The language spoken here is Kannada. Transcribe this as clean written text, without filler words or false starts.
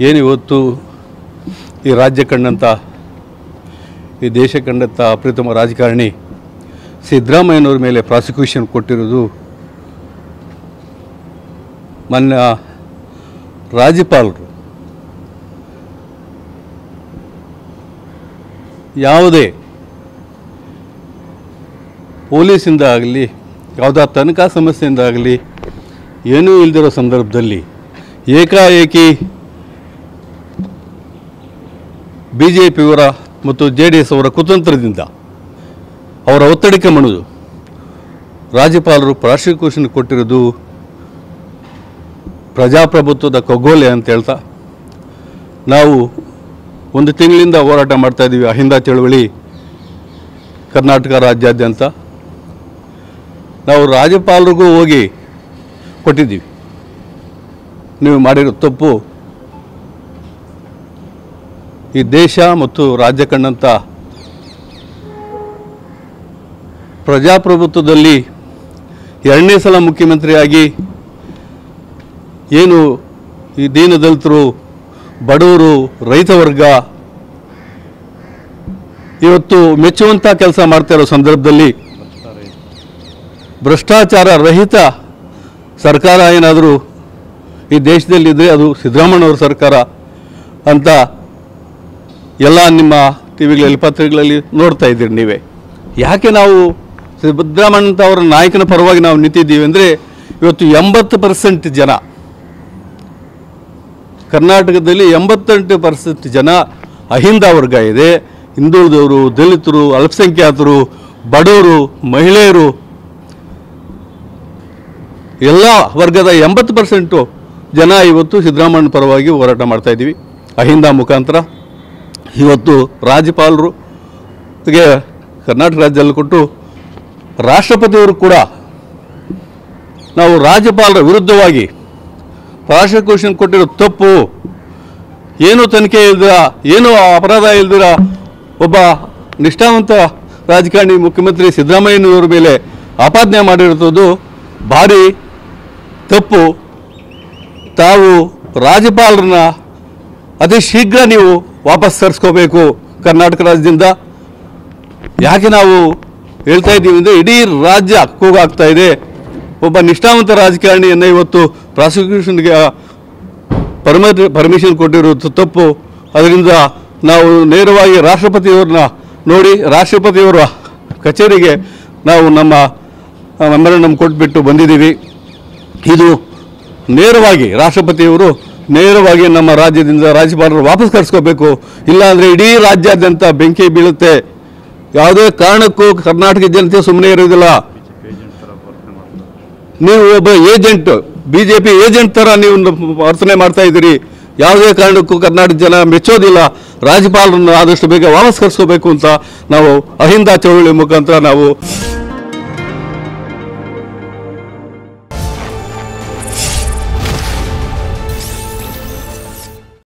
ಏನಿವತ್ತು ಈ ರಾಜ್ಯ ಕಂಡಂಥ ಈ ದೇಶ ಕಂಡಂಥ ಅಪ್ರತಿಮ ರಾಜಕಾರಣಿ ಸಿದ್ದರಾಮಯ್ಯನವ್ರ ಮೇಲೆ ಪ್ರಾಸಿಕ್ಯೂಷನ್ ಕೊಟ್ಟಿರೋದು ಮಾನ್ಯ ರಾಜ್ಯಪಾಲರು ಯಾವುದೇ ಪೊಲೀಸಿಂದ ಆಗಲಿ ಯಾವುದೋ ತನಿಖಾ ಸಮಸ್ಯೆಯಿಂದ ಆಗಲಿ ಏನೂ ಇಲ್ಲದಿರೋ ಸಂದರ್ಭದಲ್ಲಿ ಏಕಾಏಕಿ BJPಯವರ ಮತ್ತು JDS ಅವರ ಕುತಂತ್ರದಿಂದ ಅವರ ಒತ್ತಡಕ್ಕೆ ಮಣಿದು ರಾಜ್ಯಪಾಲರು ಪ್ರಾಸಿಕ್ಯೂಷನ್ ಕೊಟ್ಟಿರೋದು ಪ್ರಜಾಪ್ರಭುತ್ವದ ಖಗೋಲೆ ಅಂತ ಹೇಳ್ತಾ ನಾವು ಒಂದು ತಿಂಗಳಿಂದ ಹೋರಾಟ ಮಾಡ್ತಾಯಿದ್ದೀವಿ. ಅಹಿಂದ ಚಳವಳಿ ಕರ್ನಾಟಕ ರಾಜ್ಯಾದ್ಯಂತ ನಾವು ರಾಜ್ಯಪಾಲರಿಗೂ ಹೋಗಿ ಕೊಟ್ಟಿದ್ದೀವಿ. ನೀವು ಮಾಡಿರೋ ತಪ್ಪು ಈ ದೇಶ ಮತ್ತು ರಾಜ್ಯ ಕಂಡಂಥ ಪ್ರಜಾಪ್ರಭುತ್ವದಲ್ಲಿ ಎರಡನೇ ಸಲ ಮುಖ್ಯಮಂತ್ರಿಯಾಗಿ ಏನು ಈ ದೀನದಲಿತರು, ಬಡವರು, ರೈತ ವರ್ಗ ಇವತ್ತು ಮೆಚ್ಚುವಂಥ ಕೆಲಸ ಮಾಡ್ತಾ ಇರೋ ಸಂದರ್ಭದಲ್ಲಿ ಭ್ರಷ್ಟಾಚಾರ ರಹಿತ ಸರ್ಕಾರ ಏನಾದರೂ ಈ ದೇಶದಲ್ಲಿದ್ದರೆ ಅದು ಸಿದ್ದರಾಮಯ್ಯನವ್ರ ಸರ್ಕಾರ ಅಂತ ಎಲ್ಲ ನಿಮ್ಮ ಟಿವಿಗಳಲ್ಲಿ ಪತ್ರಿಕೆಗಳಲ್ಲಿ ನೋಡ್ತಾ ಇದ್ದೀರಿ ನೀವೇ. ಯಾಕೆ ನಾವು ಸಿದ್ದರಾಮಯ್ಯ ಅವರ ನಾಯಕನ ಪರವಾಗಿ ನಾವು ನಿಂತಿದ್ದೀವಿ ಅಂದರೆ ಇವತ್ತು 80% ಜನ ಕರ್ನಾಟಕದಲ್ಲಿ 88% ಜನ ಅಹಿಂದ ವರ್ಗ ಇದೆ. ಹಿಂದುಳಿದವರು, ದಲಿತರು, ಅಲ್ಪಸಂಖ್ಯಾತರು, ಬಡವರು, ಮಹಿಳೆಯರು ಎಲ್ಲ ವರ್ಗದ 80% ಜನ ಇವತ್ತು ಸಿದ್ದರಾಮಯ್ಯನ ಪರವಾಗಿ ಹೋರಾಟ ಮಾಡ್ತಾಯಿದ್ದೀವಿ ಅಹಿಂದ ಮುಖಾಂತರ. ಇವತ್ತು ರಾಜ್ಯಪಾಲರು ಕರ್ನಾಟಕ ರಾಜ್ಯದಲ್ಲಿ ಕೊಟ್ಟು ರಾಷ್ಟ್ರಪತಿಯವರು ಕೂಡ ನಾವು ರಾಜ್ಯಪಾಲರ ವಿರುದ್ಧವಾಗಿ ಪ್ರಾಸಿಕ್ಯೂಷನ್ ಕೊಟ್ಟಿರೋ ತಪ್ಪು, ಏನೂ ತನಿಖೆ ಇಲ್ದಿರ, ಏನೂ ಅಪರಾಧ ಇಲ್ದಿರ ಒಬ್ಬ ನಿಷ್ಠಾವಂತ ರಾಜಕಾರಣಿ ಮುಖ್ಯಮಂತ್ರಿ ಸಿದ್ದರಾಮಯ್ಯನವರ ಮೇಲೆ ಆಪಾದನೆ ಮಾಡಿರೋದು ಭಾರಿ ತಪ್ಪು. ತಾವು ರಾಜ್ಯಪಾಲರನ್ನ ಅತಿ ಶೀಘ್ರ ನೀವು ವಾಪಸ್ ತರಿಸ್ಕೋಬೇಕು ಕರ್ನಾಟಕ ರಾಜ್ಯದಿಂದ. ಯಾಕೆ ನಾವು ಹೇಳ್ತಾ ಇದ್ದೀವಿ ಅಂದರೆ ಇಡೀ ರಾಜ್ಯ ಕೂಗಾಗ್ತಾ ಇದೆ. ಒಬ್ಬ ನಿಷ್ಠಾವಂತ ರಾಜಕಾರಣಿಯನ್ನು ಇವತ್ತು ಪ್ರಾಸಿಕ್ಯೂಷನ್ಗೆ ಪರ್ಮಿಷನ್ ಕೊಟ್ಟಿರೋದು ತಪ್ಪು. ಅದರಿಂದ ನಾವು ನೇರವಾಗಿ ರಾಷ್ಟ್ರಪತಿಯವ್ರನ್ನ ನೋಡಿ ರಾಷ್ಟ್ರಪತಿಯವರ ಕಚೇರಿಗೆ ನಾವು ನಮ್ಮ ಮೆಮೊರಂಡಮ್ ಕೊಟ್ಬಿಟ್ಟು ಬಂದಿದ್ದೀವಿ. ಇದು ನೇರವಾಗಿ ರಾಷ್ಟ್ರಪತಿಯವರು ನೇರವಾಗಿ ನಮ್ಮ ರಾಜ್ಯದಿಂದ ರಾಜ್ಯಪಾಲರು ವಾಪಸ್ ಕರೆಸ್ಕೋಬೇಕು. ಇಲ್ಲಾಂದರೆ ಇಡೀ ರಾಜ್ಯಾದ್ಯಂತ ಬೆಂಕಿ ಬೀಳುತ್ತೆ. ಯಾವುದೇ ಕಾರಣಕ್ಕೂ ಕರ್ನಾಟಕ ಜನತೆ ಸುಮ್ಮನೆ ಇರೋದಿಲ್ಲ. ನೀವು ಒಬ್ಬ ಏಜೆಂಟ್, BJP ಏಜೆಂಟ್ ಥರ ನೀವು ವರ್ತನೆ ಮಾಡ್ತಾ ಇದ್ದೀರಿ. ಯಾವುದೇ ಕಾರಣಕ್ಕೂ ಕರ್ನಾಟಕ ಜನ ಮೆಚ್ಚೋದಿಲ್ಲ. ರಾಜ್ಯಪಾಲರನ್ನು ಆದಷ್ಟು ಬೇಗ ವಾಪಸ್ ಕರೆಸ್ಕೋಬೇಕು ಅಂತ ನಾವು ಅಹಿಂದ ಚಳವಳಿ ಮುಖಾಂತರ ನಾವು